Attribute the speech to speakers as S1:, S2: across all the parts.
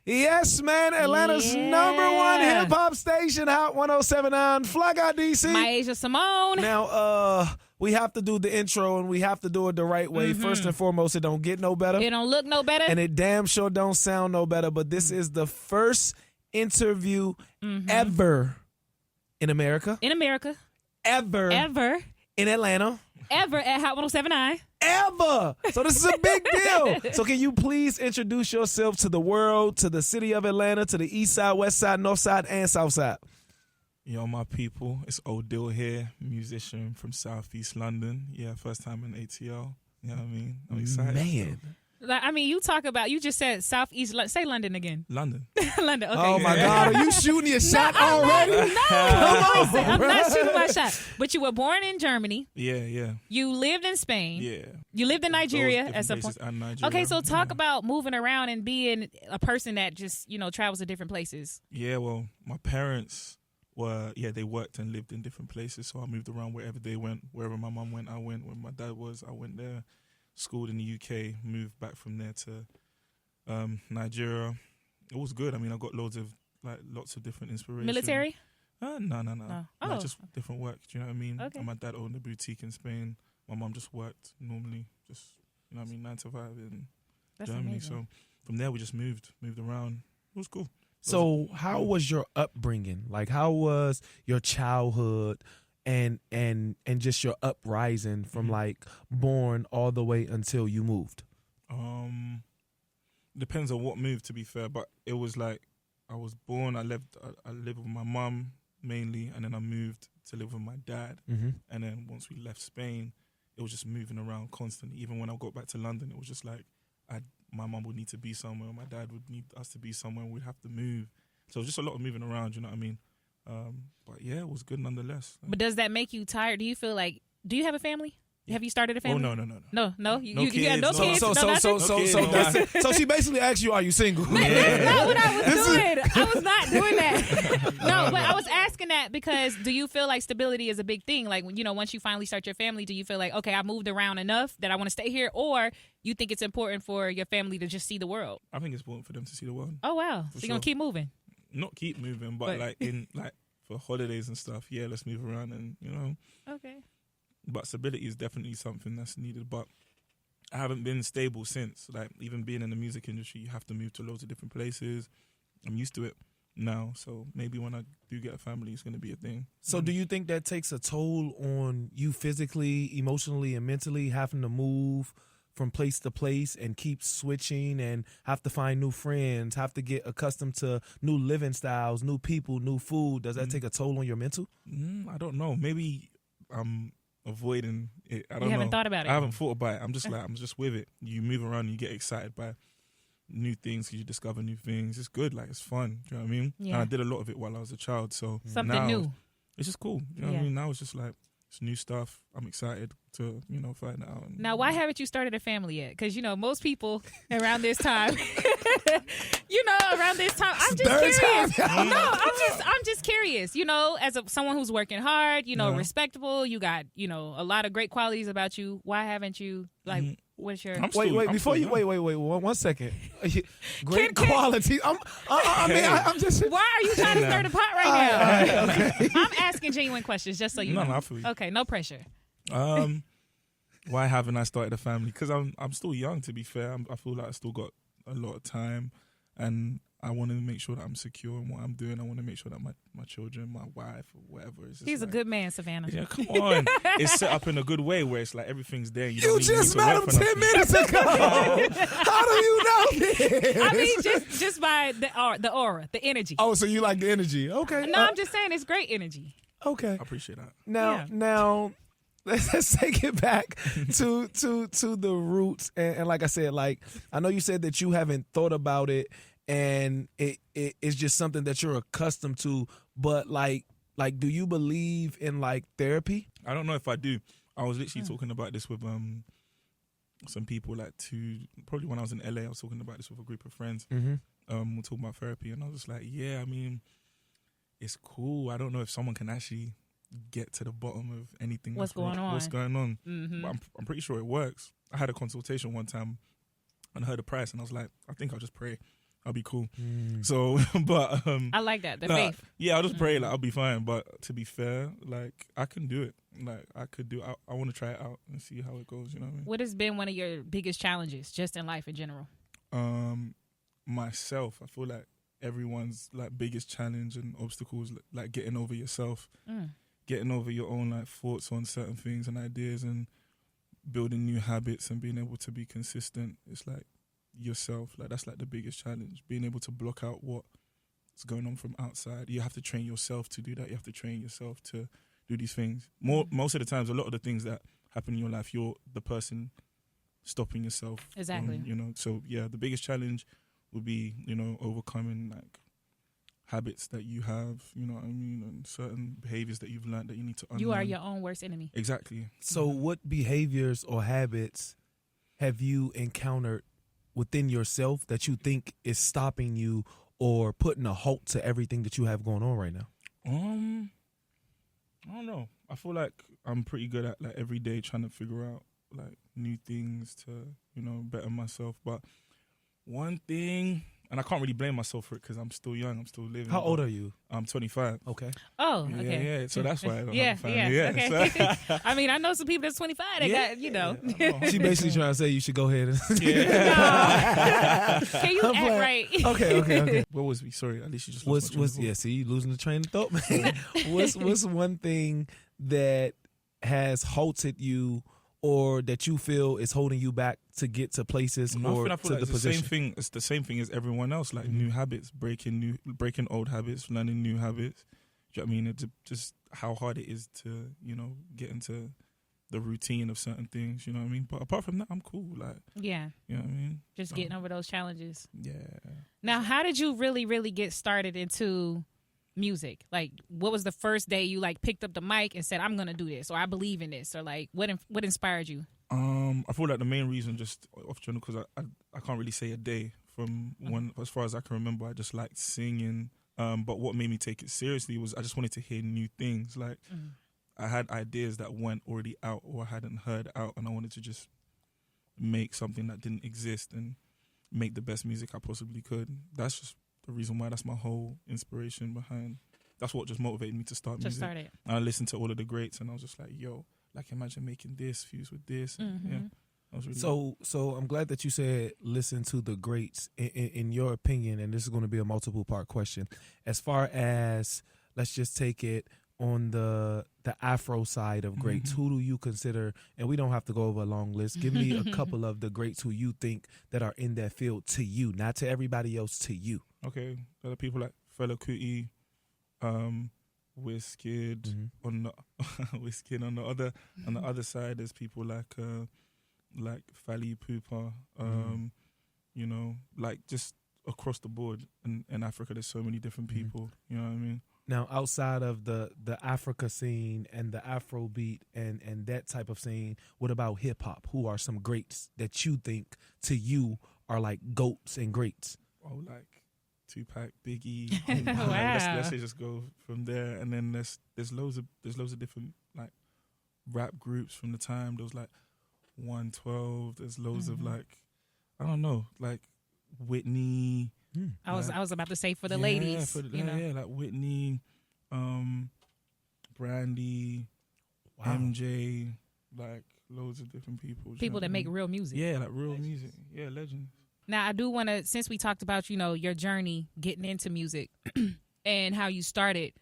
S1: Yes, man. Atlanta's #1 hip-hop station, Hot 107.9. Fly Guy DC.
S2: My Asia Simone.
S1: Now, we have to do the intro, and we have to do it the right way. First and foremost, it don't get no better.
S2: It don't look no better.
S1: And it damn sure don't sound no better. But this is the first interview ever in America. Ever. In Atlanta.
S2: Ever at Hot 107.9.
S1: Ever. So this is a big deal. So can you please introduce yourself to the world, to the city of Atlanta, to the east side, west side, north side, and south side?
S3: Yo, my people, it's Odeal here, musician from Southeast London. Yeah, first time in ATL. You know what I mean? I'm excited.
S1: Man.
S2: I mean, you just said Southeast. Say London again.
S3: London.
S2: London. Okay.
S1: Oh, my God. Are you shooting your shot already?
S2: I'm not shooting my shot. But you were born in Germany.
S3: Yeah.
S2: You lived in Spain.
S3: Yeah.
S2: You lived in Nigeria
S3: Those
S2: at some
S3: different
S2: point.
S3: places and Nigeria.
S2: Okay, so talk about moving around and being a person that just, travels to different places.
S3: Yeah, well, my parents they worked and lived in different places, so I moved around wherever they went. Wherever my mum went, I went. Where my dad was, I went there. Schooled in the UK, moved back from there to Nigeria. It was good. I mean, I got lots of different inspiration.
S2: Military?
S3: No.
S2: Oh.
S3: Like just different work. Do you know what I mean?
S2: Okay.
S3: And my dad owned a boutique in Spain. My mum just worked normally, just 9 to 5 in
S2: That's
S3: Germany.
S2: amazing.
S3: So from there we just moved around. It was cool.
S1: So how was your upbringing? Like, how was your childhood and just your uprising from like born all the way until you moved?
S3: Depends on what moved, to be fair, but it was like I was born, I lived with my mum mainly, and then I moved to live with my dad. And then once we left Spain, it was just moving around constantly. Even when I got back to London, it was just like my mum would need to be somewhere, my dad would need us to be somewhere, and we'd have to move. So it was just a lot of moving around, you know what I mean? But yeah, it was good nonetheless.
S2: But does that make you tired? Do you feel like, do you have a family? Have you started a family?
S3: Oh, no.
S2: No? You
S3: kids,
S2: have no
S3: no.
S2: kids?
S1: So she basically asked you, are you single?
S2: That's not what I was doing. I was not doing that. No, but I was asking that because do you feel like stability is a big thing? Like, once you finally start your family, do you feel like, okay, I moved around enough that I want to stay here? Or you think it's important for your family to just see the world?
S3: I think it's important for them to see the world.
S2: Oh, wow. So you're going to keep moving?
S3: Not keep moving, but for holidays and stuff, yeah, let's move around and,
S2: Okay.
S3: But stability is definitely something that's needed. But I haven't been stable since. Like, even being in the music industry, you have to move to loads of different places. I'm used to it now. So maybe when I do get a family, it's going to be a thing.
S1: So do you think that takes a toll on you physically, emotionally, and mentally, having to move from place to place and keep switching and have to find new friends, have to get accustomed to new living styles, new people, new food? Does that take a toll on your mental?
S3: I don't know. Maybe I'm avoiding it. I don't know.
S2: You haven't thought about it?
S3: I haven't thought about it. I'm just with it. You move around and you get excited by new things because you discover new things. It's good. Like, it's fun. Do you know what I mean?
S2: Yeah.
S3: And I did a lot of it while I was a child. So
S2: something
S3: now,
S2: new.
S3: It's just cool. You know what I mean? Now it's just like, it's new stuff. I'm excited to, find it out.
S2: Now, why haven't you started a family yet? Because, most people around this time, I'm just curious. No, I'm just curious, as someone who's working hard, respectable, you got, a lot of great qualities about you. Why haven't you, what's your...
S1: Wait, 1 second. Great quality. I'm just...
S2: Why are you trying to stir the pot right now?
S1: Okay.
S2: I'm asking genuine questions, just so you know.
S3: No, I feel you.
S2: Okay, no pressure.
S3: Why haven't I started a family? Because I'm still young, to be fair. I feel like I still got a lot of time, and I want to make sure that I'm secure in what I'm doing. I want to make sure that my children, my wife, or whatever is.
S2: He's a good man, Savannah.
S3: Yeah, come on. It's set up in a good way where it's like everything's there.
S1: You just met him 10 minutes ago. How do you know this?
S2: I mean, just by the aura, the energy.
S1: Oh, so you like the energy? Okay.
S2: No, I'm just saying it's great energy.
S1: Okay.
S3: I appreciate that.
S1: Now, let's take it back to the roots. And like I said, like, I know you said that you haven't thought about it, and it's just something that you're accustomed to. But like, do you believe in like therapy?
S3: I don't know if I do. I was literally talking about this with some people probably when I was in LA. I was talking about this with a group of friends. We're talking about therapy, and I was just like, yeah, I mean, it's cool. I don't know if someone can actually get to the bottom of anything.
S2: What's going on?
S3: But I'm pretty sure it works. I had a consultation one time and I heard the price, and I was like, I think I'll just pray. I'll be cool. So, but
S2: I like that. The
S3: nah,
S2: faith.
S3: Yeah, I'll just pray like I'll be fine. But to be fair, like I can do it. Like I could do. I want to try it out and see how it goes. You know what I mean?
S2: What has been one of your biggest challenges just in life in general?
S3: Myself. I feel like everyone's like biggest challenge and obstacles like getting over yourself, getting over your own like thoughts on certain things and ideas, and building new habits and being able to be consistent. It's like yourself. Like that's like the biggest challenge. Being able to block out what's going on from outside. You have to train yourself to do that. You have to train yourself to do these things. Most of the times, a lot of the things that happen in your life, you're the person stopping yourself.
S2: Exactly.
S3: So yeah, the biggest challenge would be, overcoming like habits that you have, you know what I mean, and certain behaviors that you've learned that you need to unlearn.
S2: You are your own worst enemy.
S3: Exactly.
S1: So what behaviors or habits have you encountered within yourself that you think is stopping you or putting a halt to everything that you have going on right now?
S3: I don't know. I feel like I'm pretty good at like every day trying to figure out like new things to, better myself. But one thing, and I can't really blame myself for it because I'm still young, I'm still living.
S1: How old are you?
S3: I'm 25.
S1: Okay.
S2: Oh, okay.
S3: Yeah. So that's why I don't
S2: Yeah,
S3: have a family.
S2: okay.
S3: So.
S2: I mean, I know some people that's 25 that got,
S1: She basically trying to say you should go ahead and
S2: Can you act right?
S1: Okay.
S3: What was we? Sorry, at least you just
S1: What's see, you losing the train of thought, man. What's one thing that has halted you or that you feel is holding you back to get to places or
S3: I feel
S1: to
S3: like
S1: the
S3: it's
S1: position?
S3: The same thing. It's the same thing as everyone else. Like new habits, breaking old habits, learning new habits. Do you know what I mean? It's just how hard it is to get into the routine of certain things. You know what I mean? But apart from that, I'm cool. Like
S2: Yeah.
S3: you know what I mean?
S2: Just getting over those challenges.
S3: Yeah.
S2: Now, how did you really, really get started into music? Like, what was the first day you like picked up the mic and said, "I'm gonna do this," or "I believe in this," or like what inspired you?
S3: I feel like the main reason, just off channel, because I can't really say a day from when, as far as I can remember, I just liked singing. But what made me take it seriously was I just wanted to hear new things. Like I had ideas that weren't already out or I hadn't heard out, and I wanted to just make something that didn't exist and make the best music I possibly could. That's just the reason why. That's my whole inspiration behind. That's what just motivated me to start music.
S2: Start it.
S3: I listened to all of the greats, and I was just like, yo, like imagine making this fused with this. And yeah, that was really
S1: So I'm glad that you said listen to the greats. In your opinion, and this is going to be a multiple part question, as far as let's just take it on the Afro side of greats, who do you consider, and we don't have to go over a long list, give me a couple of the greats who you think that are in that field to you, not to everybody else, to you.
S3: Okay, there are people like Fela Kuti, Wizkid on the Wizkid on the other side. There's people like Fally Ipupa, like just across the board in Africa. There's so many different people. You know what I mean?
S1: Now, outside of the Africa scene and the Afrobeat and that type of scene, what about hip hop? Who are some greats that you think to you are like goats and greats?
S3: Oh, like Tupac, Biggie.
S2: Wow.
S3: Let's just go from there, and then there's loads of different like rap groups from the time. There was like 112. There's loads of like I don't know, like Whitney.
S2: I was about to say for the ladies,
S3: like Whitney, Brandy, MJ, like loads of different people.
S2: People that make real music.
S3: Yeah, like real music. Yeah, legends.
S2: Now, I do want to, since we talked about, your journey getting into music and how you started,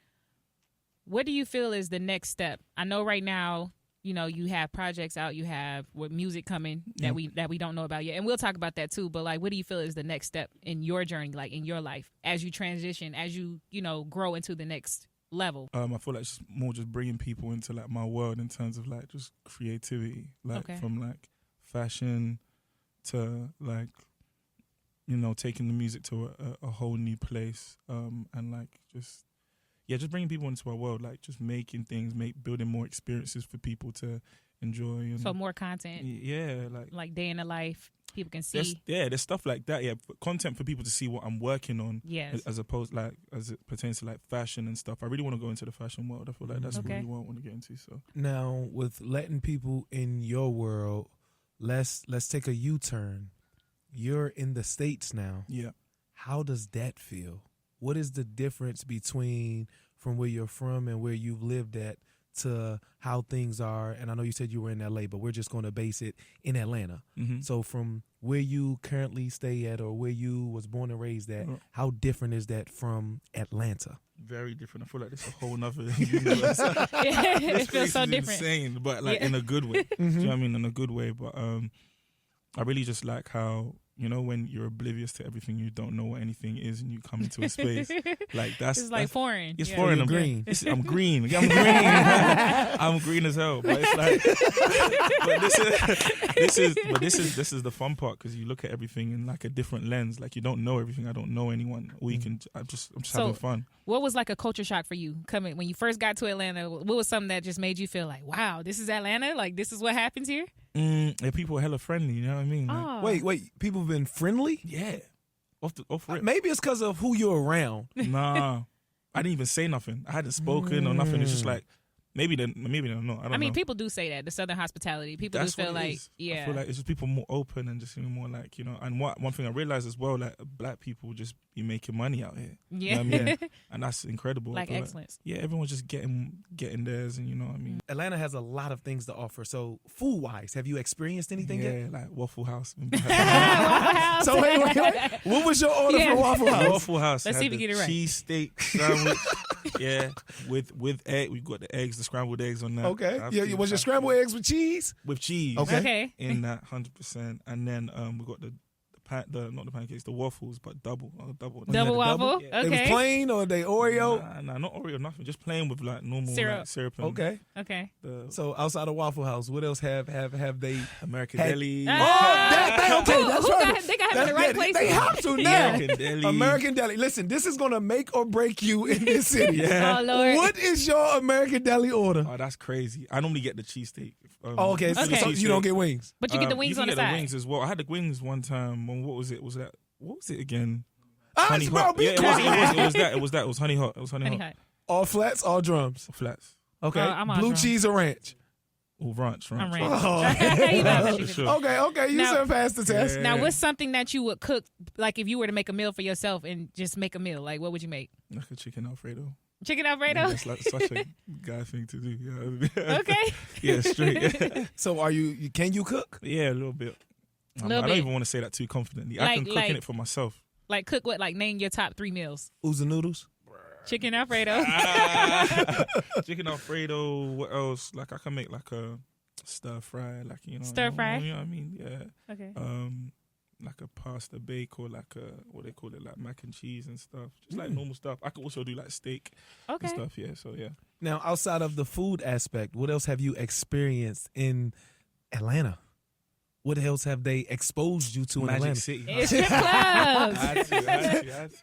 S2: what do you feel is the next step? I know right now, you have projects out, you have with music coming that we don't know about yet. And we'll talk about that too. But like, what do you feel is the next step in your journey, like in your life, as you transition, as you, grow into the next level?
S3: I feel like it's more just bringing people into like my world in terms of like just creativity, like from like fashion to like, taking the music to a whole new place, and like just bringing people into our world, like just making things, building more experiences for people to enjoy. And
S2: so more content.
S3: Yeah,
S2: like day in the life, people can see.
S3: There's stuff like that. Yeah, content for people to see what I'm working on.
S2: Yes.
S3: As opposed as it pertains to like fashion and stuff. I really want to go into the fashion world. I feel like that's really what I want to get into. So
S1: now, with letting people in your world, let's take a U-turn. You're in the States now.
S3: Yeah.
S1: How does that feel? What is the difference between from where you're from and where you've lived at to how things are? And I know you said you were in LA, but we're just going to base it in Atlanta.
S3: Mm-hmm.
S1: So from where you currently stay at or where you was born and raised at, how different is that from Atlanta?
S3: Very different. I feel like it's a whole nother universe.
S2: It feels so different.
S3: Insane, but like in a good way. Do you know what I mean? In a good way. But I really just like how, you know, when you're oblivious to everything, you don't know what anything is, and you come into a space like
S2: it's like foreign.
S3: It's foreign.
S1: I'm green.
S3: I'm green. I'm green. I'm green as hell. But it's like, this is the fun part, because you look at everything in like a different lens. Like, you don't know everything. I don't know anyone. I'm just having fun.
S2: What was like a culture shock for you coming when you first got to Atlanta? What was something that just made you feel like, wow, this is Atlanta? Like, this is what happens here?
S3: Yeah, people are hella friendly. You know what I mean? Like,
S1: Wait, people have been friendly?
S3: yeah. Off rip.
S1: Maybe it's because of who you're around.
S3: Nah, I didn't even say nothing. I hadn't spoken or nothing. It's just like, maybe they don't know. I mean,
S2: people do say that, the Southern hospitality. People
S3: That's
S2: do feel
S3: what it
S2: like,
S3: is.
S2: yeah.
S3: I feel like it's just people more open and just more like, you know. And one thing I realized as well, like, black people just be making money out here.
S2: Yeah.
S3: You know what I mean? And that's incredible.
S2: Like
S3: I feel
S2: excellence.
S3: yeah, everyone's just getting theirs, and you know what I mean?
S1: Atlanta has a lot of things to offer. So food-wise, have you experienced anything
S3: Yeah,
S1: yet?
S3: like Waffle House.
S1: So wait. What was your order for Waffle House?
S3: Waffle House.
S2: Let's see if we
S3: had
S2: get it right.
S3: Cheesesteak sandwich. Yeah, with egg. We got the eggs, the scrambled eggs on that.
S1: Okay. Yeah, was your scrambled eggs with cheese?
S3: With cheese.
S2: Okay.
S3: In that 100%, and then we got not the pancakes, the waffles, but double.
S2: Double waffle?
S3: Yeah.
S1: They was
S2: Okay.
S1: plain or they Oreo?
S3: Nah, not Oreo, nothing. Just plain with like normal
S2: Syrup.
S3: Like, syrup. And
S1: Okay.
S2: Okay.
S1: So outside of Waffle House, what else have they?
S3: American
S1: had-
S3: Deli.
S1: Okay, that's right.
S2: They got to have the right place.
S1: They have to now.
S3: American Deli.
S1: American Deli. Listen, this is gonna make or break you in this city.
S3: Yeah.
S2: Oh, Lord.
S1: What is your American Deli order?
S3: Oh, that's crazy. I normally get the cheesesteak.
S1: Okay, so
S2: Okay.
S1: you don't get wings.
S2: But you get the wings on the
S3: You can get
S2: side.
S3: the wings as well. I had the wings one time. What was it? What was it again?
S1: Honey
S3: Honey hot.
S1: be
S3: Yeah, it was that. It was honey hot.
S2: Honey hot.
S1: All flats, all drums.
S3: Flats.
S1: Okay.
S2: I'm on
S1: Blue
S2: drum.
S1: cheese or ranch?
S3: Or ranch.
S2: I'm
S3: ranch.
S2: ranch.
S1: Oh.
S2: You know what
S3: For
S2: you
S3: sure.
S1: Okay. You
S2: Now-
S1: surpassed the test.
S2: Now, what's something that you would cook, like if you were to make a meal for yourself and just make a meal? Like, what would you make?
S3: Like a chicken Alfredo.
S2: Chicken
S3: Yeah,
S2: Alfredo?
S3: that's like such a guy thing to do. Yeah.
S2: Okay.
S3: Yeah, straight.
S1: So can you cook?
S3: Yeah, a little bit. I
S2: Little
S3: don't
S2: bit.
S3: even want to say that too confidently. I can cook in it for myself.
S2: Like, cook what? Like, name your top 3 meals.
S1: Oozing noodles?
S2: Chicken Alfredo.
S3: Chicken Alfredo. What else? Like, I can make like a stir fry. Like, you know.
S2: Stir fry?
S3: You know what I mean? Yeah.
S2: Okay.
S3: Like a pasta bake, or like a, what they call it, like mac and cheese and stuff. Just like normal stuff. I could also do like steak
S2: Okay.
S3: and stuff. Yeah. So yeah.
S1: Now, outside of the food aspect, what else have you experienced in Atlanta? What else have they exposed you to in
S3: Magic
S1: Atlanta?
S3: City.
S2: It's strip clubs.
S3: I had to.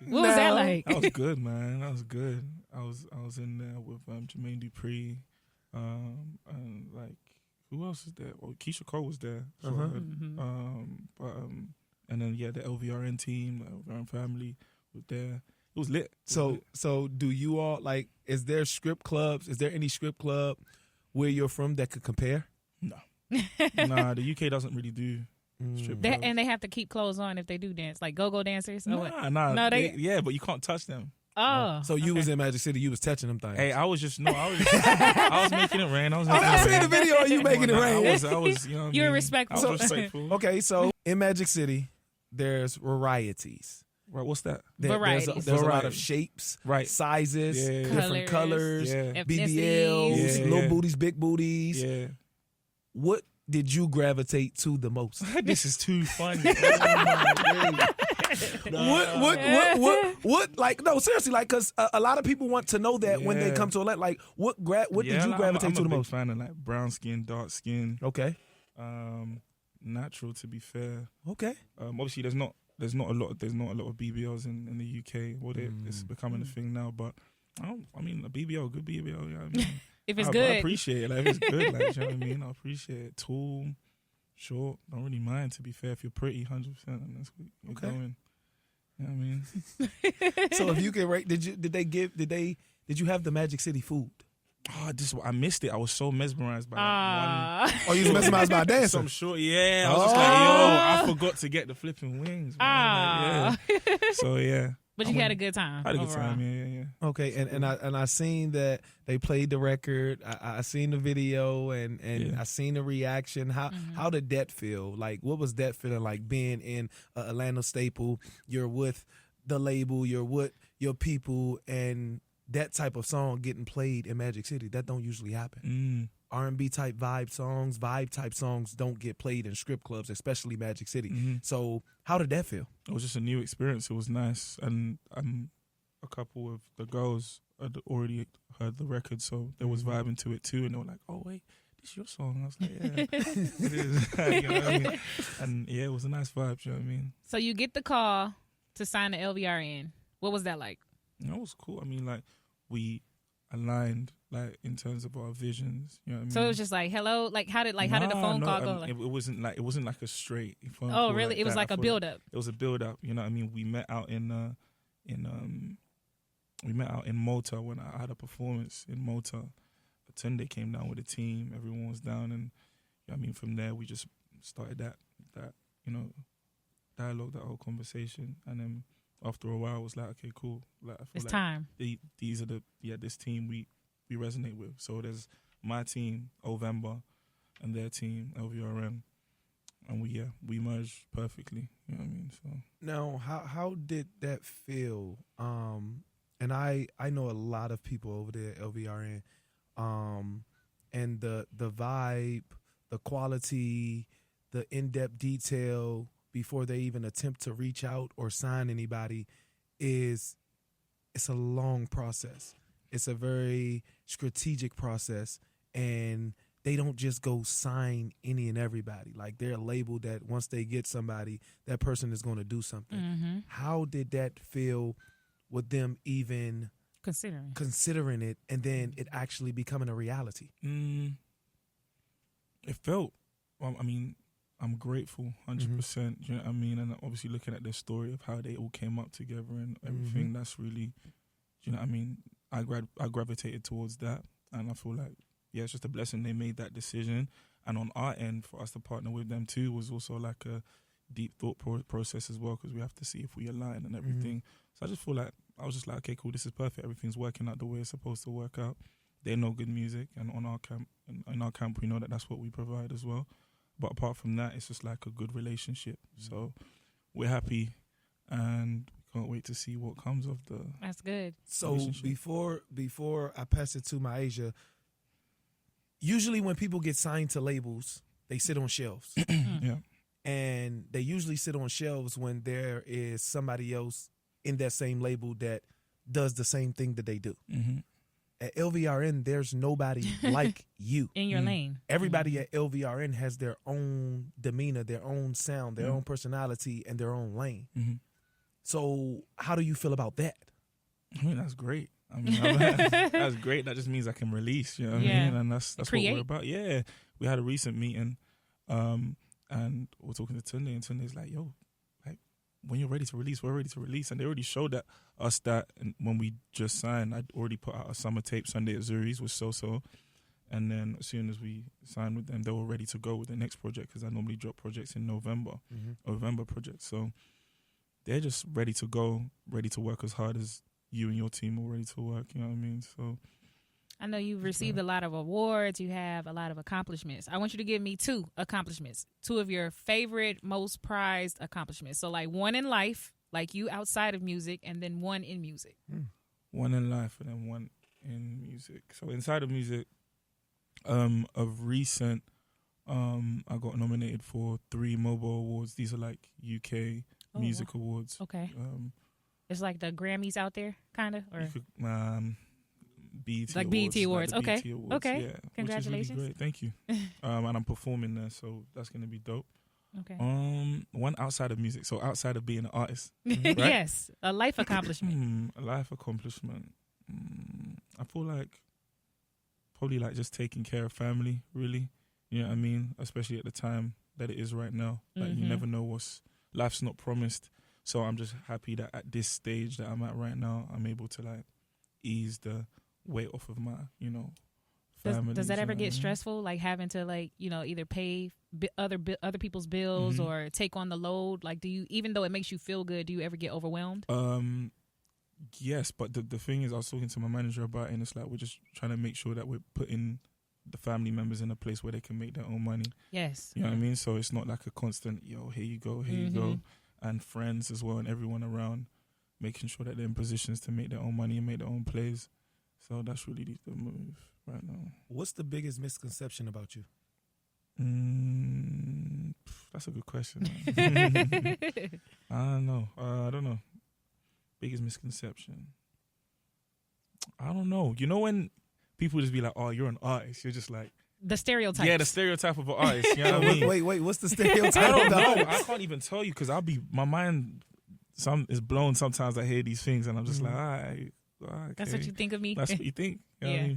S2: What was that like?
S3: That was good, man. That was good. I was in there with Jermaine Dupri, and like, who else is there? Well, Keisha Cole was there. So I heard. And then the LVRN team, the LVRN family was there. It was lit.
S1: So do you all like? Is there strip clubs? Is there any strip club where you're from that could compare?
S3: No. Nah, the UK doesn't really do strip clubs.
S2: And they have to keep clothes on if they do dance, like go-go dancers. Or what?
S3: Nah.
S2: No,
S3: yeah, but you can't touch them.
S2: Oh.
S1: So you was in Magic City, you was touching them things.
S3: Hey, I was I was making it rain.
S1: I seen the video of you making it rain.
S3: I was, you know what I
S2: You were
S3: mean?
S2: respectful.
S3: I was respectful.
S1: Okay, so in Magic City, there's varieties.
S3: Right, what's that?
S2: Varieties.
S1: There's a lot of
S3: Variety.
S1: shapes,
S3: Right.
S1: sizes,
S3: Yeah.
S1: different colors,
S3: Yeah.
S1: BBLs,
S3: Yeah.
S1: little booties, big booties.
S3: Yeah.
S1: What did you gravitate to the most?
S3: This is too funny.
S1: What? Like, no, seriously, like, because a lot of people want to know that when they
S3: Yeah.
S1: come to Atlanta. Like, what did you gravitate to the
S3: I'm a
S1: most?
S3: big fan of like brown skin, dark skin.
S1: Okay.
S3: Natural, to be fair.
S1: Okay.
S3: Obviously, there's not a lot of BBLs in the UK. It's becoming a thing now, but I mean, a BBL, good BBL. You know what I mean?
S2: If it's
S3: I
S2: good.
S3: appreciate it. Like, if it's good, like, you know what I mean? I appreciate it. Tall, short, don't really mind, to be fair. If you're pretty, 100%, and that's what you're
S1: Okay.
S3: going. You know what I mean?
S1: So if you can rate, did you have the Magic City food?
S3: Oh, I missed it. I was so mesmerized by that one.
S1: Oh, you was mesmerized by dancing.
S3: Some short, yeah. I was just like, yo, I forgot to get the flipping wings. Man. Like, yeah. So yeah.
S2: But you had a good time.
S3: I had a good
S2: overall.
S3: time. Yeah.
S1: Okay, and I seen that they played the record. I seen the video and I seen the reaction. How did that feel? Like, what was that feeling like being in Atlanta staple? You're with the label. You're with your people, and that type of song getting played in Magic City. That don't usually happen. R&B type vibe type songs don't get played in strip clubs, especially Magic City. So how did that feel?
S3: It was just a new experience. It was nice, and a couple of the girls had already heard the record, so they was vibing to it too, and they were like, "Oh wait, this is your song." I was like, "Yeah, it is." You know what I mean? And yeah, it was a nice vibe. You know what I mean?
S2: So you get the call to sign the LVRN. What was that like?
S3: It was cool. I mean, like, we aligned, like, in terms of our visions. You know what I mean?
S2: So it was just like, hello, like how did the phone call go?
S3: It wasn't like a straight phone
S2: Oh,
S3: call.
S2: really? It was like a build up.
S3: It was a build up. You know what I mean? We met out in Malta when I had a performance in Malta. Tunde came down with a team. Everyone was down, and you know what I mean, from there we just started that dialogue, that whole conversation, and then after a while, I was like, okay, cool. Like, I feel
S2: It's
S3: like
S2: time.
S3: These are this team we resonate with. So there's my team, Ovember, and their team, LVRN, and we merged perfectly. You know what I mean? So
S1: Now, how did that feel? And I know a lot of people over there at LVRN, and the vibe, the quality, the in-depth detail before they even attempt to reach out or sign anybody it's a long process. It's a very strategic process, and they don't just go sign any and everybody. Like, they're a label that once they get somebody, that person is going to do something. How did that feel with them even considering it and then it actually becoming a reality?
S3: It felt, I mean, I'm grateful, 100%. You know what I mean? And obviously looking at the story of how they all came up together and everything, that's really, you know what I mean? I gravitated towards that, and I feel like, yeah, it's just a blessing they made that decision. And on our end, for us to partner with them too, was also like a deep thought process as well, because we have to see if we align and everything. So I just feel like, I was just like, okay, cool, this is perfect. Everything's working out the way it's supposed to work out. They know good music, and on our camp, in our camp, we know that that's what we provide as well. But apart from that, it's just like a good relationship. So we're happy, and we can't wait to see what comes of the.
S2: That's good.
S1: So before I pass it to Myasia, usually when people get signed to labels, they sit on shelves.
S3: Yeah.
S1: And they usually sit on shelves when there is somebody else in that same label that does the same thing that they do. At LVRN, there's nobody like you.
S2: In your lane.
S1: Everybody at LVRN has their own demeanor, their own sound, their own personality, and their own lane. So how do you feel about that?
S3: I mean, that's great. I mean, that's great. That just means I can release, you know what I mean? And that's what we're about. Yeah. We had a recent meeting, and we're talking to Tunde, and Tunde's like, yo, like, when you're ready to release, we're ready to release. And they already showed us that when we just signed. I'd already put out a summer tape, Sunday at Zuri's with So-So. And then as soon as we signed with them, they were ready to go with the next project, because I normally drop projects in November projects. So they're just ready to go, ready to work as hard as you and your team are ready to work, you know what I mean? So
S2: I know you've received a lot of awards. You have a lot of accomplishments. I want you to give me 2 accomplishments, 2 of your favorite, most prized accomplishments. So, like, one in life, like you outside of music, and then one in music.
S3: One in life and then one in music. So inside of music, of recent, I got nominated for 3 mobile awards. These are like UK music awards.
S2: Okay. It's like the Grammys out there, kind of, or
S3: BET
S2: like
S3: Awards,
S2: BET Awards.
S3: like the
S2: Okay.
S3: BET Awards,
S2: Okay.
S3: yeah,
S2: Congratulations.
S3: Which is really great. Thank you. And I'm performing there, so that's gonna be dope.
S2: Okay.
S3: One outside of music, so outside of being an artist, right?
S2: Yes, a life accomplishment.
S3: A life accomplishment. I feel like probably like just taking care of family, really. You know what I mean? Especially at the time that it is right now. Like, you never know life's not promised. So I'm just happy that at this stage that I'm at right now, I'm able to like ease the weight off of my, family.
S2: Does that ever get stressful, like having to like, you know, either pay other people's bills or take on the load? Like, do you, even though it makes you feel good, do you ever get overwhelmed?
S3: Yes, but the thing is, I was talking to my manager about it, and it's like we're just trying to make sure that we're putting the family members in a place where they can make their own money.
S2: Yes.
S3: You know what I mean? So it's not like a constant, yo, here you go, here you go. And friends as well, and everyone around, making sure that they're in positions to make their own money and make their own plays. So that's really the move right now.
S1: What's the biggest misconception about you?
S3: That's a good question. I don't know. Biggest misconception. I don't know. You know when people just be like, "Oh, you're an artist." You're just like
S2: the stereotype.
S3: Yeah, the stereotype of an artist. You know what I mean?
S1: Wait. What's the stereotype?
S3: I don't know. I can't even tell you because my mind is blown sometimes. I hear these things and I'm just like, all right, okay.
S2: That's what you think of me.
S3: That's what you think. You know
S2: yeah.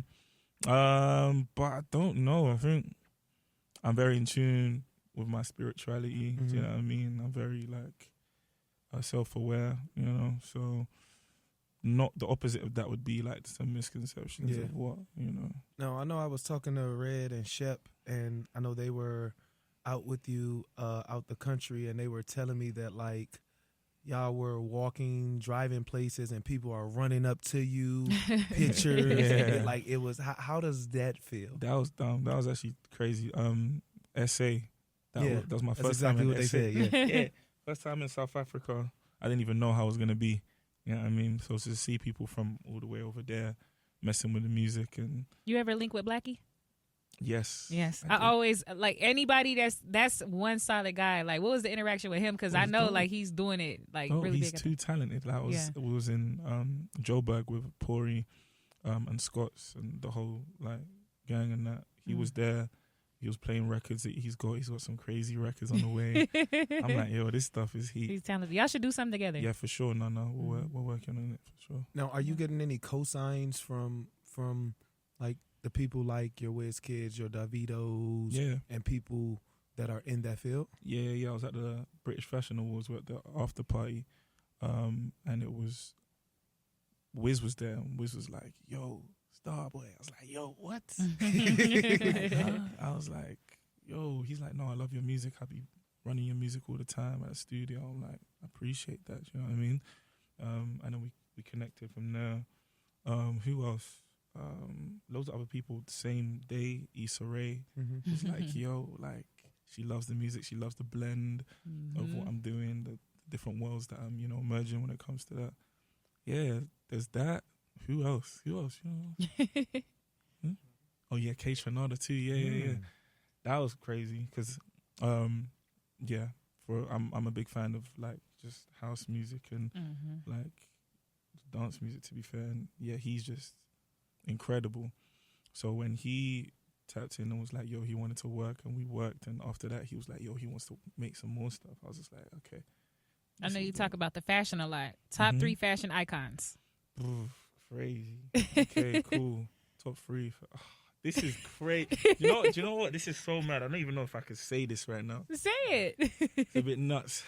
S3: what I mean? But I don't know. I think I'm very in tune with my spirituality. Do you know what I mean? I'm very like self-aware. You know, so. Not the opposite of that would be like some misconceptions of what, you know.
S1: No, I know I was talking to Red and Shep, and I know they were out with you out the country, and they were telling me that like y'all were walking, driving places, and people are running up to you, pictures. Like it was. How does that feel?
S3: That was dumb. That was actually crazy. SA. That was my first
S1: exactly
S3: time in
S1: what they
S3: SA.
S1: said.
S3: Yeah, first time in South Africa. I didn't even know how I was gonna be. You know what I mean? So to see people from all the way over there messing with the music and...
S2: You ever link with Blackie?
S3: Yes.
S2: Yes. I always, like, anybody that's one solid guy, like, what was the interaction with him? Because I know, like, he's doing it, like, really
S3: he's
S2: big.
S3: too talented. Like, we was in Joburg with Pori and Scots and the whole, like, gang and that. He was there. He was playing records. He's got some crazy records on the way. I'm like, yo, this stuff is heat.
S2: He's talented. Y'all should do something together.
S3: Yeah, for sure. No, we're working on it for sure.
S1: Now, are you getting any cosigns from like the people like your Wiz Kids, your Davidos, and people that are in that field?
S3: Yeah. I was at the British Fashion Awards at the after party, and it was Wiz was there. And Wiz was like, yo, Starboy. I was like, yo, what? I was like, yo. He's like, no, I love your music. I be running your music all the time at the studio. I'm like, I appreciate that. You know what I mean? And then we connected from there. Who else? Loads of other people. The same day, Issa Rae was like, yo, like she loves the music. She loves the blend of what I'm doing, the different worlds that I'm, merging when it comes to that. Yeah, there's that. Who else? You know? Oh yeah, Cage Fernanda too. Yeah. That was crazy because, I'm a big fan of like just house music and like dance music. To be fair, and yeah, he's just incredible. So when he tapped in and was like, yo, he wanted to work, and we worked, and after that he was like, yo, he wants to make some more stuff. I was just like, okay.
S2: I know you talk about the fashion a lot. Top 3 fashion icons.
S3: Crazy. Okay, cool. Top 3. This is crazy. Do you know what? This is so mad. I don't even know if I could say this right now.
S2: Say it.
S3: It's a bit nuts.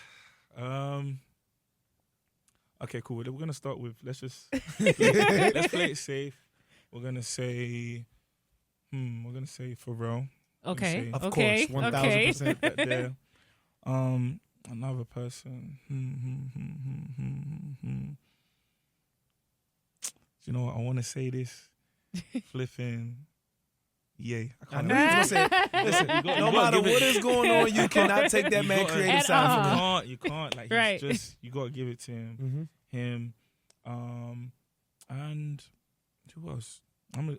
S3: Okay, cool. We're gonna start with. Let's play it safe. We're gonna say Pharrell.
S2: Okay.
S1: Of course, 1,000%
S3: right there. Another person. You know what? I want to say this. Flipping. Yay.
S1: I knew you were going to say it. Listen, no matter what is going on, you cannot take that man creative side from him.
S3: You can't. Like,
S2: right.
S3: He's just, you got to give it to him. Him. And who else?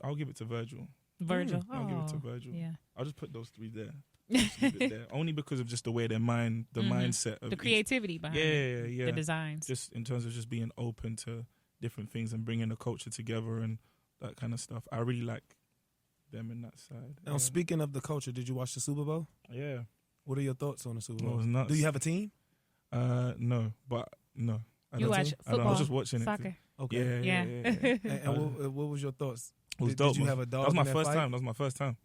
S3: I'll give it to Virgil.
S2: Virgil.
S3: I'll give it to Virgil.
S2: Yeah.
S3: I'll just put those 3 there. Just leave it there. Only because of just the way their mind, the mindset of
S2: the creativity behind it. The designs.
S3: Just in terms of just being open to different things and bringing the culture together and that kind of stuff. I really like them in that side.
S1: Now, speaking of the culture, did you watch the Super Bowl?
S3: Yeah.
S1: What are your thoughts on the Super Bowl?
S3: It was nuts.
S1: Do you have a team?
S3: No.
S2: You watch football,
S3: I was just watching
S2: soccer.
S3: it.
S1: Okay.
S2: Yeah.
S1: And what was your thoughts?
S3: It was
S1: did
S3: dope.
S1: you have a dog?
S3: That was my
S1: in
S3: first
S1: fight?
S3: time. That was my first time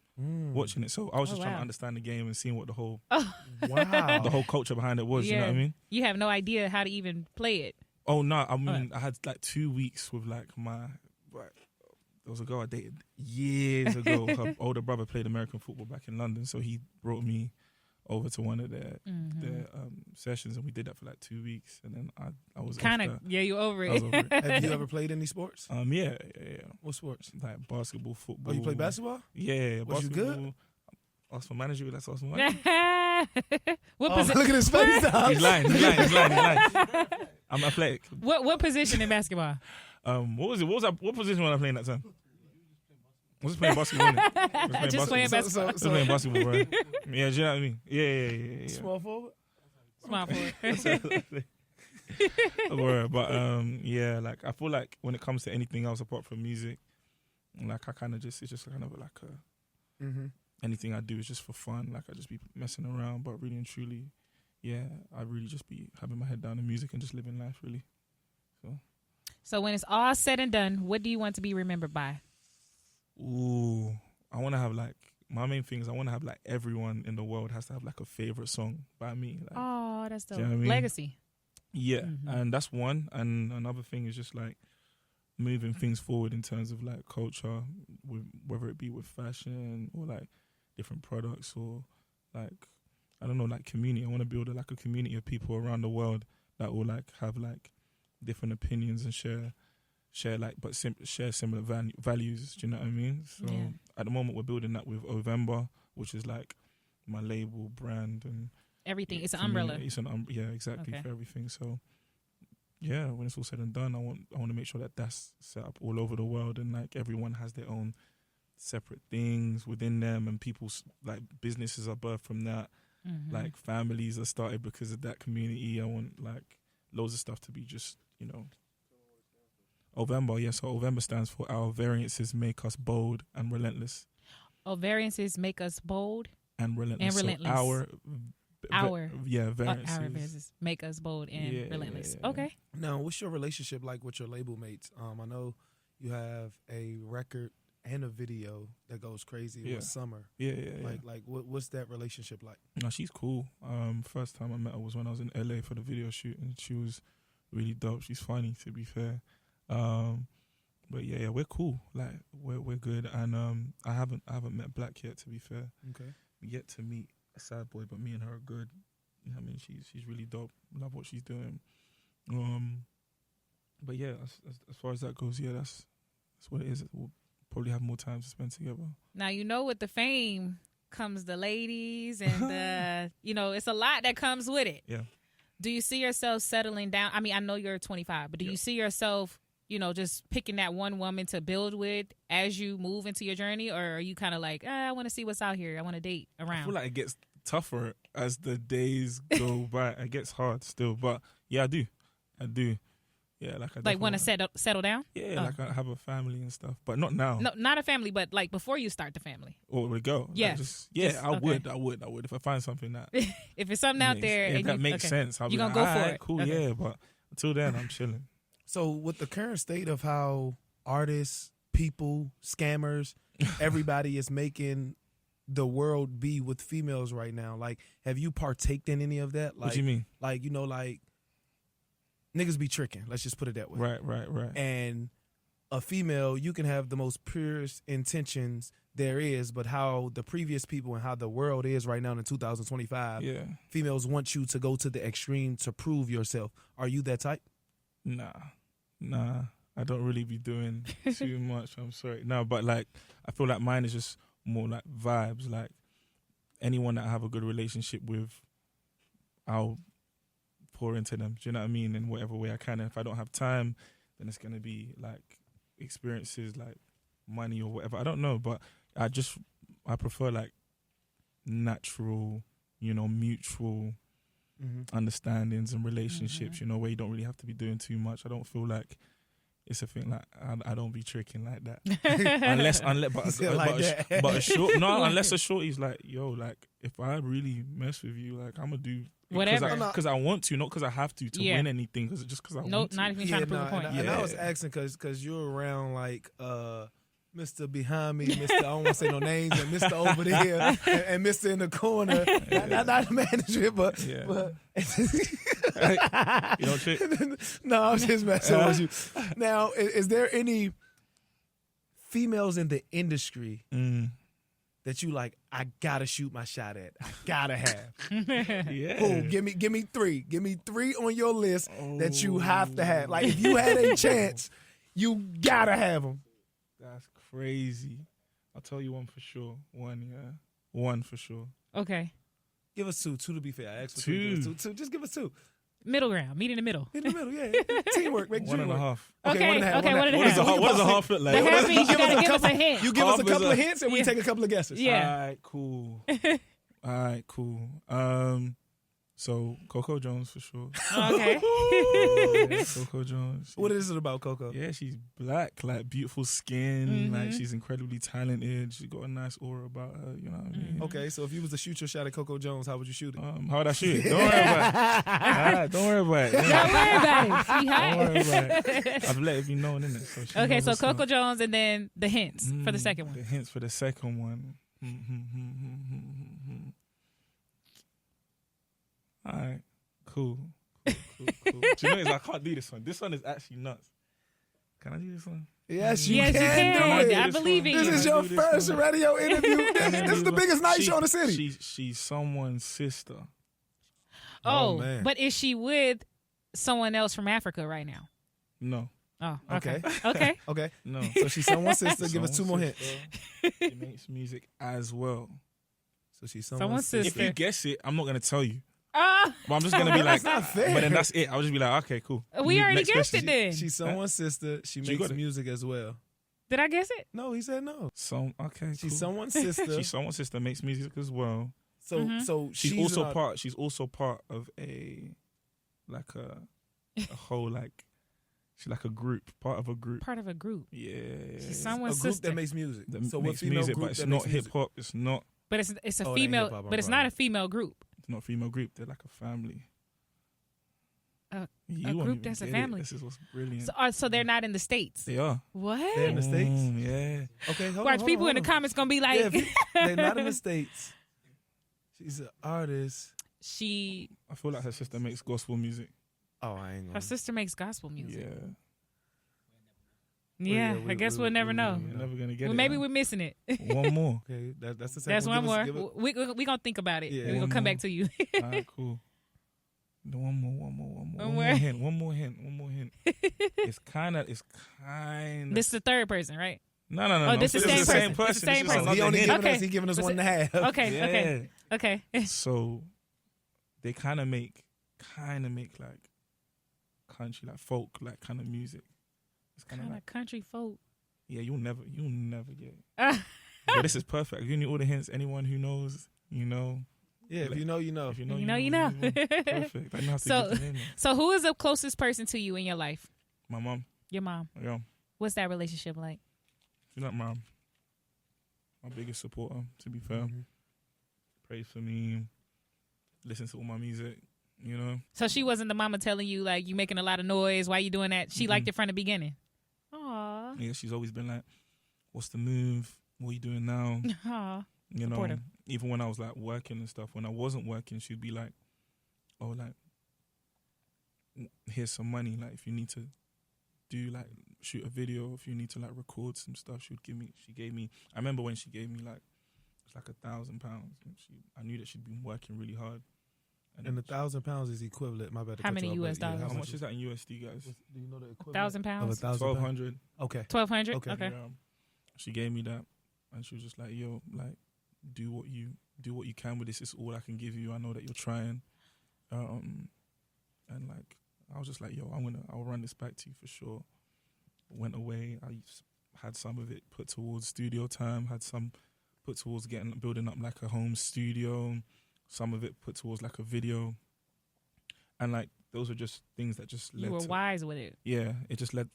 S3: watching it. So I was just trying to understand the game and seeing what the whole
S1: wow,
S3: the whole culture behind it was. You know what I mean?
S2: You have no idea how to even play it.
S3: Oh no! I mean, I had like 2 weeks with like my there was a girl I dated years ago. Her older brother played American football back in London, so he brought me over to one of their sessions, and we did that for like 2 weeks, and then I was
S2: kind of you over
S3: I was
S2: it.
S3: over it.
S1: Have you ever played any sports?
S3: Yeah.
S1: What sports?
S3: Like basketball, football.
S1: Oh, you play basketball?
S3: Yeah,
S1: Was you
S3: basketball.
S1: good?
S3: Ask for manager. That's ask for manager.
S2: What
S1: Oh,
S2: position?
S1: look at his face now.
S3: He's lying. I'm athletic.
S2: What position in basketball?
S3: What position was I playing that time? I was playing basketball.
S2: Just playing basketball.
S3: I was playing basketball, bro. Yeah, do you know what I mean? Yeah.
S1: Small forward?
S2: Small forward.
S3: But yeah, like I feel like when it comes to anything else apart from music, like I kind of just, it's just kind of like anything I do is just for fun. Like I just be messing around, but really and truly, yeah, I really just be having my head down in music and just living life, really.
S2: So when it's all said and done, what do you want to be remembered by?
S3: Ooh, I want to have like, my main thing is I want to have like everyone in the world has to have like a favorite song by me. Like,
S2: Oh, that's dope.
S3: you know what I mean?
S2: Legacy.
S3: yeah, and that's one. And another thing is just like moving things forward in terms of like culture, with whether it be with fashion or like different products or like, I don't know, like community. I want to build like a community of people around the world that will like have like different opinions and share like, but share similar values. Do you know what I mean? So at the moment we're building that with Ovember, which is like my label brand and
S2: Everything. It's an umbrella.
S3: It's an yeah, exactly, for everything. So yeah, when it's all said and done, I want to make sure that that's set up all over the world, and like everyone has their own separate things within them, and people's like businesses are birthed from that. Like families are started because of that community. I want like loads of stuff to be just, you know. Ovember, yeah. So Ovember stands for Our Variances Make Us Bold and Relentless. Oh,
S2: variances make us bold
S3: and relentless.
S2: And relentless.
S3: So
S2: variances.
S3: Our variances
S2: make us bold and relentless.
S3: Yeah.
S2: Okay.
S1: Now, what's your relationship like with your label mates? I know you have a record and a video that goes crazy with Summer.
S3: Yeah.
S1: Like what's that relationship like?
S3: No, she's cool. First time I met her was when I was in LA for the video shoot, and she was really dope. She's funny, to be fair. But yeah, we're cool. Like we're good, and I haven't met Black yet, to be fair.
S1: Okay.
S3: Yet to meet a sad boy, but me and her are good. You know what I mean, she's really dope. Love what she's doing. But yeah, as far as that goes, yeah, that's what it is. We'll probably have more time to spend together.
S2: Now, you know, with the fame comes the ladies and the, you know, it's a lot that comes with it.
S3: Yeah.
S2: Do you see yourself settling down? I mean, I know you're 25, but do you see yourself, you know, just picking that one woman to build with as you move into your journey? Or are you kind of like, I want to see what's out here. I want to date around.
S3: I feel like it gets tougher as the days go by. It gets hard still. But yeah, I do. Yeah, like
S2: want to settle down?
S3: Yeah, like I have a family and stuff, but not now.
S2: No, not a family, but like before you start the family.
S3: Or would it go?
S2: Yeah,
S3: I would if I find something that
S2: if it's something out there
S3: and that makes sense. I'll be
S2: gonna
S3: like,
S2: go for it.
S3: Cool, yeah. But until then, I'm chilling.
S1: So with the current state of how artists, people, scammers, everybody is making the world be with females right now, like, have you partaked in any of that? Like,
S3: what do you mean?
S1: Like, you know, like, niggas be tricking. Let's just put it that way.
S3: Right.
S1: And a female, you can have the most purest intentions there is, but how the previous people and how the world is right now in 2025, females want you to go to the extreme to prove yourself. Are you that type?
S3: Nah. I don't really be doing too much. I'm sorry. No, but like, I feel like mine is just more like vibes. Like, anyone that I have a good relationship with, I'll pour into them. Do you know what I mean? In whatever way I can. And if I don't have time, then it's going to be like experiences, like money or whatever. I don't know, but I prefer like natural, you know, mutual understandings and relationships, you know, where you don't really have to be doing too much. I don't feel like it's a thing like I don't be tricking like that. unless a shorty's like, yo, like if I really mess with you, like I'm gonna do
S2: whatever
S3: because I want to, not because I have to win anything, because I want to.
S2: Not even trying to prove a point.
S1: And I was asking because you're around like Mr. Behind me, Mr. I don't want to say no names, and Mr. Over there, and Mr. in the corner. Not the manager, but
S3: you don't trick?
S1: No, I'm just messing with you. Now, is there any females in the industry
S3: Mm.
S1: that you like, I gotta shoot my shot at. I gotta have.
S3: Yeah.
S1: Cool. Give me 3. Give me 3 on your list that you have to have. Like, if you had a chance, you gotta have them.
S3: That's crazy. I'll tell you one for sure. One for sure.
S2: Okay.
S1: Give us 2. 2 to be fair. I asked for
S3: 2.
S1: 3. Give us 2. 2. Just give us 2.
S2: Middle ground. Meet in the middle.
S1: In the middle, yeah. Teamwork. Make
S3: One and a
S1: dream work.
S3: half.
S2: Okay,
S1: one and a half.
S2: okay, one and a
S3: What does
S2: half.
S3: a half look like?
S2: The half
S3: What
S2: means you gotta give us a hint.
S1: You give us a
S3: Half is
S1: couple
S3: a-
S1: of hints and we take a couple of guesses.
S2: Yeah.
S3: All right, cool. So Coco Jones for sure.
S2: Okay.
S3: Yeah, Coco Jones.
S1: What is it about Coco?
S3: Yeah, she's black, like beautiful skin, like she's incredibly talented. She's got a nice aura about her, you know what I mean?
S1: Okay, so if you was to shoot your shot at Coco Jones, how would you shoot it?
S3: How would I shoot it? Don't worry about it. All right, don't worry about it.
S2: Don't worry about it. See,
S3: Don't worry
S2: hi.
S3: about it. I've let it be known, innit? So she
S2: Okay,
S3: knows
S2: so
S3: what's
S2: Coco
S3: up.
S2: Jones and then the hints for the second
S3: The
S2: one.
S3: hints for the second one. All right, cool. Do you know, I can't do this one. This one is actually nuts. Can I do this one?
S1: Yes, you
S2: Yes, you
S1: can
S2: can.
S1: do it.
S2: I believe in
S1: This
S2: you.
S1: is
S3: Can I
S1: your
S3: do this
S1: first
S3: one?
S1: radio interview. This is the biggest night show in the city.
S3: She's someone's sister.
S2: Oh,
S1: man.
S2: but is she with someone else from Africa right now?
S3: No,
S2: Oh, okay.
S1: Okay.
S2: Okay.
S1: Okay,
S3: no.
S1: so she's someone's sister. Give us 2 more
S3: Someone's
S1: hints.
S3: sister. She makes music as well.
S1: So she's
S2: Someone's
S1: someone's
S2: sister.
S3: If you guess it, I'm not gonna tell you.
S2: Ah,
S3: But I'm just gonna be like,
S1: not fair.
S3: but then that's it. I'll just be like, okay, cool.
S2: we already
S3: Next
S2: guessed
S3: question.
S2: it then.
S1: She's someone's sister. She
S3: She
S1: makes
S3: got it.
S1: music as well.
S2: Did I guess it?
S1: No, he said no.
S3: Okay,
S1: She's
S3: cool.
S1: someone's sister.
S3: She's someone's sister, makes music as well.
S1: So
S3: She's
S1: she's
S3: also
S1: not-
S3: part. She's also part of a whole like. She's like a group, part of a group.
S2: Part of a group.
S3: Yeah.
S2: She's
S1: a
S2: someone's
S1: group
S2: sister.
S1: that makes music.
S3: That
S1: So what
S3: makes
S1: female
S3: music,
S1: group
S3: but it's
S1: that
S3: not
S1: makes music?
S3: hip hop. It's not
S2: But it's a
S1: Oh, it ain't
S2: female.
S1: hip-hop,
S2: But it's
S1: I'm
S2: not
S1: sorry.
S2: a female group.
S3: a female group. They're like a family.
S2: A
S3: You
S2: group
S3: won't even
S2: that's a
S3: get it.
S2: family.
S3: This is what's brilliant.
S2: So they're not in the States.
S3: They are.
S2: What?
S1: They're in the States.
S3: Yeah.
S1: Okay, hold
S2: Watch
S1: on,
S2: people
S1: hold
S2: in the
S1: on.
S2: comments gonna be like,
S1: Yeah, they're not in the States. She's an artist.
S2: she.
S3: I feel like her sister makes gospel music.
S1: Oh, I ain't gonna.
S2: Her sister makes gospel music.
S3: Yeah.
S2: Yeah,
S1: yeah,
S2: I guess we'll never know.
S3: You're never gonna get
S2: Well,
S3: it.
S2: maybe
S3: man.
S2: we're missing it.
S3: One more.
S1: Okay, that's the second
S2: That's one more.
S1: Give us-
S2: We gonna think about it.
S1: Yeah.
S2: We're gonna
S3: One
S2: come
S3: more.
S2: back to you.
S3: All right, cool. One more
S2: One
S3: hint.
S2: more.
S3: One more hint. It's kind of.
S2: This is the third person, right?
S3: No.
S2: Oh, this is the
S3: This
S2: same
S3: is
S2: person. It's the same
S3: This is
S2: person.
S3: another
S1: He only
S3: hint.
S1: giving
S2: Okay.
S1: us. He giving us
S2: Was
S1: 1.5.
S2: Okay.
S3: Yeah.
S2: Okay.
S3: So they kind of make like country, like folk, like kind of music. It's kind of
S2: Kind
S3: like
S2: of country folk.
S3: yeah. You'll never get it.
S2: Ah.
S3: But this is perfect. I'm giving you all the hints. Anyone who knows, you know.
S1: Yeah, if you know, you know.
S3: If you know,
S2: You know, you know.
S3: Perfect. I know how to
S2: So-
S3: get the name.
S2: So who is the closest person to you in your life?
S3: My mom.
S2: Your mom.
S3: Yeah.
S2: What's that relationship like?
S3: She's like my biggest supporter, to be fair.
S1: Mhm.
S3: Prays for me, listens to all my music, you know.
S2: So she wasn't the mama telling you like you making a lot of noise. Why you doing that? She liked it from the beginning. Aw.
S3: Yeah, she's always been like, what's the move? What are you doing now?
S2: Aw.
S3: You know,
S2: Supportive.
S3: even when I was like working and stuff, when I wasn't working, she'd be like, oh, like, here's some money. Like, if you need to do like shoot a video, if you need to like record some stuff, she gave me, I remember when she gave me like, it's like £1,000. I knew that she'd been working really hard.
S1: And
S3: then
S1: £1,000 is equivalent. My bad. to
S2: How
S1: cut
S2: many
S1: you off,
S2: US
S1: but yeah,
S2: dollars?
S3: how much is that in USD, guys?
S1: Do you know the equivalent?
S2: 1,000
S1: Of
S2: pounds.
S1: 1,000 pounds?
S3: 1,200.
S1: Okay.
S2: 1,200.
S1: Okay.
S2: Okay.
S3: Yeah. She gave me that, and she was just like, "Yo, like, do what you can with this. It's all I can give you. I know that you're trying." And like, I was just like, "Yo, I'll run this back to you for sure." Went away. I had some of it put towards studio time. Had some put towards building up like a home studio. Some of it put towards like a video. And like those were just things that just led
S2: You were
S3: to
S2: wise with it.
S3: yeah, it just led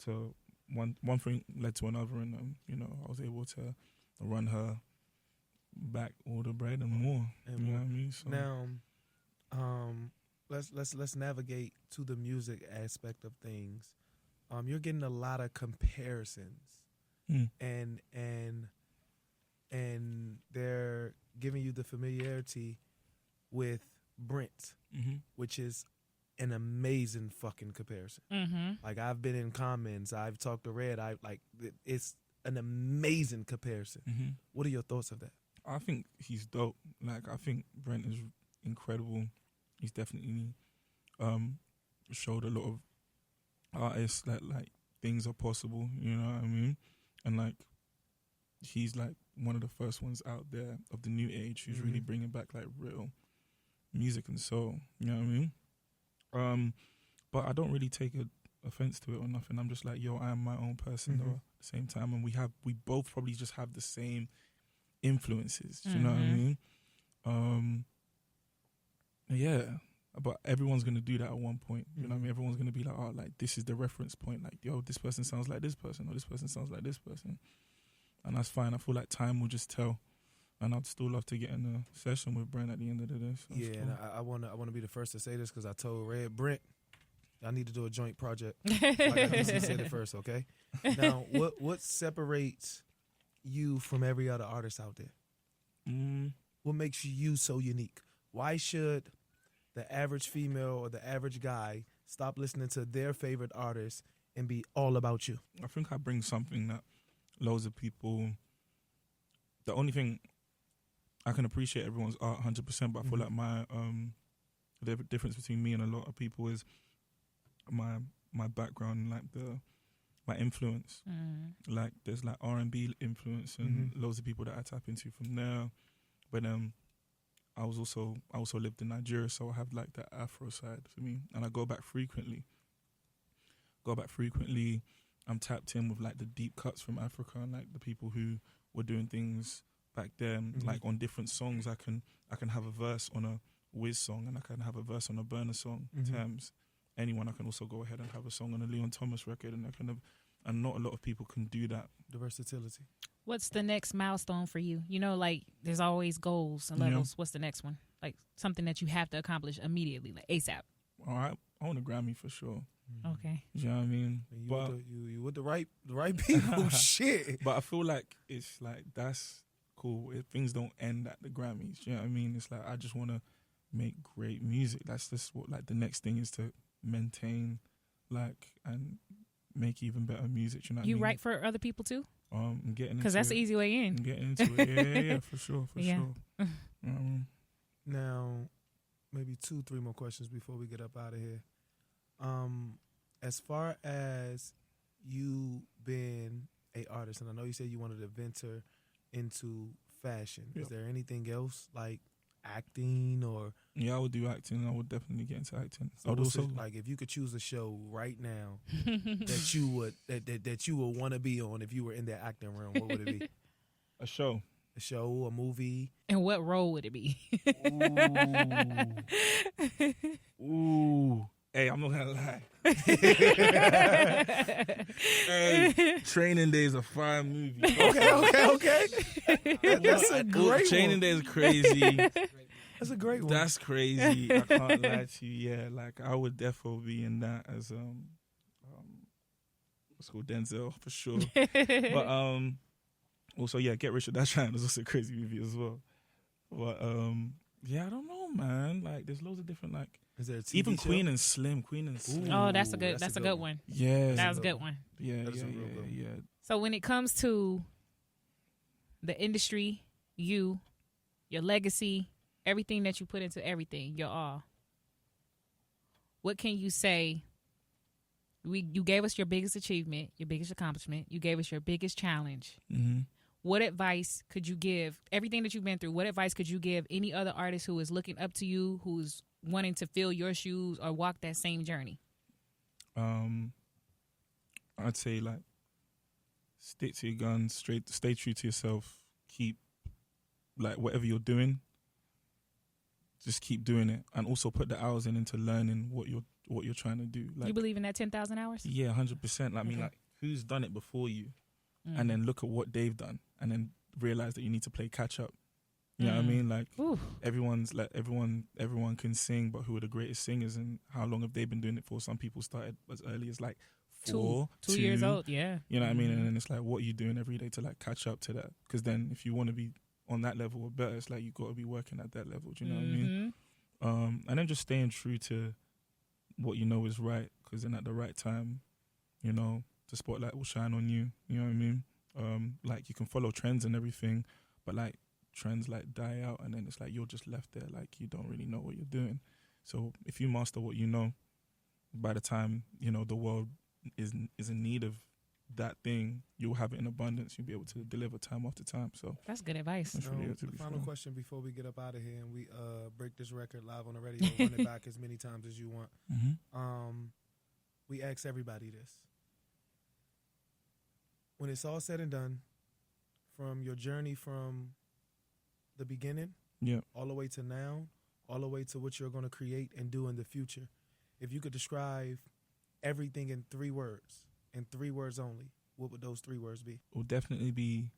S3: to one thing led to another, and you know, I was able to run her back all the bread and more.
S1: And
S3: you know
S1: more.
S3: what I mean? So,
S1: Now, let's navigate to the music aspect of things. You're getting a lot of comparisons,
S3: mm,
S1: and they're giving you the familiarity with Brent,
S3: mm-hmm.
S1: which is an amazing fucking comparison.
S2: Mm-hmm.
S1: Like, I've been in comments, I've talked to Red, it's an amazing comparison.
S3: Mm-hmm.
S1: What are your thoughts of that?
S3: I think he's dope. Like, I think Brent is incredible. He's definitely showed a lot of artists that like things are possible. You know what I mean? And like, he's like one of the first ones out there of the new age who's really bringing back like real music and soul. You know what I mean? But I don't really take offense to it or nothing. I'm just like, yo, I am my own person though at the same time, and we both probably just have the same influences. Do you know what I mean? Yeah. But everyone's gonna do that at one point. You know what I mean? Everyone's gonna be like, oh, like this is the reference point. Like, yo, this person sounds like this person, or this person sounds like this person, and that's fine. I feel like time will just tell, and I'd still love to get in a session with Brent at the end of the day. So
S1: yeah,
S3: cool.
S1: and I wanna be the first to say this because I told Brent, I need to do a joint project. So I got to say it first, okay? Now, what separates you from every other artist out there? What makes you so unique? Why should the average female or the average guy stop listening to their favorite artist and be all about you?
S3: I think I bring something that loads of people. The only thing I can appreciate everyone's art 100%, but I feel like my the difference between me and a lot of people is my background, like my influence. Like there's like R&B influence and loads of people that I tap into from there. But I also lived in Nigeria, so I have like that Afro side for me, and I go back frequently. I'm tapped in with like the deep cuts from Africa and like the people who were doing things back then, like on different songs. I can have a verse on a Wiz song, and I can have a verse on a Burner song. Terms, anyone. I can also go ahead and have a song on a Leon Thomas record, and and not a lot of people can do that.
S1: The versatility.
S2: What's the next milestone for you? You know, like there's always goals and levels. Yeah. What's the next one? Like something that you have to accomplish immediately, like ASAP.
S3: All right, I want a Grammy for sure.
S2: Okay.
S3: You know what I mean?
S1: You with the right people. Shit.
S3: But I feel like it's like that's cool. If things don't end at the Grammys, you know what I mean? It's like I just want to make great music. That's just what like the next thing is, to maintain like and make even better music. You know what I mean?
S2: You write for other people too?
S3: I'm getting
S2: because that's the easy way in.
S3: I'm getting into it. Yeah, for sure.
S1: Now, maybe 2-3 more questions before we get up out of here. As far as you being a artist, and I know you said you wanted to venture into fashion. Is there anything else like acting or?
S3: Yeah, I would do acting. I would definitely get into acting.
S1: So I would also like if you could choose a show right now that you would want to be on if you were in that acting realm, what would it be?
S3: A show,
S1: a movie.
S2: And what role would it be?
S3: Ooh. Hey, I'm not gonna lie. Hey, Training Day is a fine movie.
S1: Okay. That's a great one.
S3: Training Day is crazy.
S1: That's a great one.
S3: That's crazy. I can't lie to you. Yeah, like I would definitely be in that as what's called Denzel for sure. But also Get Rich or Die Trying is also a crazy movie as well. But yeah, I don't know, man. Like there's loads of different like.
S1: Is there a TV
S3: even
S1: show?
S3: Queen and Slim.
S2: Oh, that's a good one.
S3: Yeah,
S2: that was a good one.
S3: Yeah.
S2: So when it comes to the industry, your legacy, everything that you put into everything, your all, what can you say? You gave us your biggest achievement, your biggest accomplishment. You gave us your biggest challenge.
S3: Mm-hmm.
S2: What advice could you give, everything that you've been through, what advice could you give any other artist who is looking up to you, who's wanting to fill your shoes or walk that same journey?
S3: I'd say like stick to your guns, stay true to yourself, keep like whatever you're doing, just keep doing it, and also put the hours into learning what you're trying to do. Like,
S2: you believe in that 10,000 hours?
S3: Yeah, 100%. Like, I mean, like who's done it before you? And then look at what they've done, and then realize that you need to play catch up. You know what I mean? Like everyone's like everyone can sing, but who are the greatest singers and how long have they been doing it for? Some people started as early as like two
S2: years old. Yeah,
S3: you know what I mean? And then it's like, what are you doing every day to like catch up to that? Because then if you want to be on that level or better, it's like you got to be working at that level. Do you know what I mean? And then just staying true to what you know is right, because then at the right time, you know, the spotlight will shine on you. You know what I mean? Like you can follow trends and everything, but like trends like die out, and then it's like you're just left there, like you don't really know what you're doing. So if you master what you know, by the time the world is in need of that thing, you'll have it in abundance. You'll be able to deliver time after time. So
S2: that's good advice.
S3: That's really good to be
S1: final
S3: fair.
S1: question before we get up out of here and we break this record live on the radio, run it back as many times as you want. We ask everybody this. When it's all said and done, from your journey from the beginning, all the way to now, all the way to what you're going to create and do in the future, if you could describe everything in 3 words, in 3 words only, what would those 3 words be?
S3: It will definitely be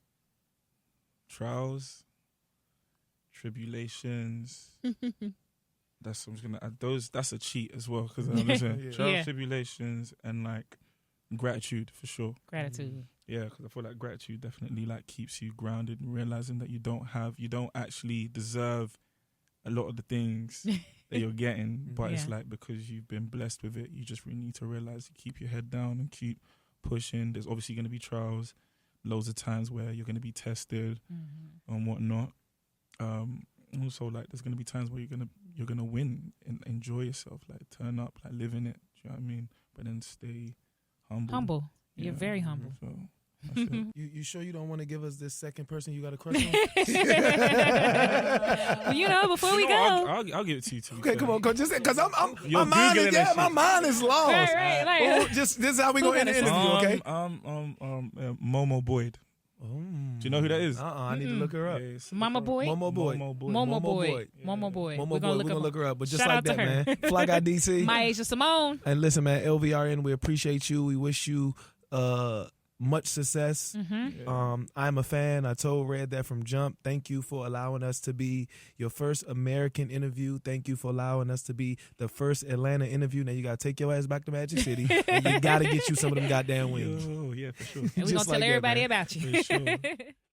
S3: trials, tribulations. That's I'm gonna add those. That's a cheat as well, because listen, trials, tribulations, and like gratitude for sure.
S2: Gratitude.
S3: Yeah, because I feel like gratitude definitely like keeps you grounded and realizing that you don't actually deserve a lot of the things that you're getting, but it's like because you've been blessed with it, you just really need to realize to keep your head down and keep pushing. There's obviously going to be trials, loads of times where you're going to be tested and whatnot. Also, like there's going to be times where you're gonna win and enjoy yourself, like turn up, like live in it. Do you know what I mean? But then stay humble.
S2: You're very humble.
S3: So that's it.
S1: You sure you don't want to give us this second person you got a crush on?
S2: Well, before we go,
S3: I'll give it to you too.
S1: Okay, come on, just because
S3: You're Googling that shit.
S1: my mind is lost.
S2: right.
S1: Well, this is how we gonna end the interview, okay?
S3: Momo Boyd. Do you know who that is?
S1: I need to look her up.
S3: Yeah,
S2: Mama Boy.
S1: Momo Boy.
S2: Momo Boy. Momo Boy.
S1: Momo
S2: We're
S1: Boy.
S2: gonna
S1: We're gonna look her up. But just
S2: Shout
S1: like
S2: out to
S1: that,
S2: her.
S1: man. Fly Guy DC.
S2: My Asia Simone.
S1: And listen, man, LVRN, we appreciate you. We wish you much success. I'm a fan. I told Red that from jump. Thank you for allowing us to be your first American interview. Thank you for allowing us to be the first Atlanta interview. Now you gotta take your ass back to Magic City and you gotta get you some of them goddamn wings.
S3: Oh yeah, for sure.
S2: And we're gonna tell everybody about you.
S3: For sure.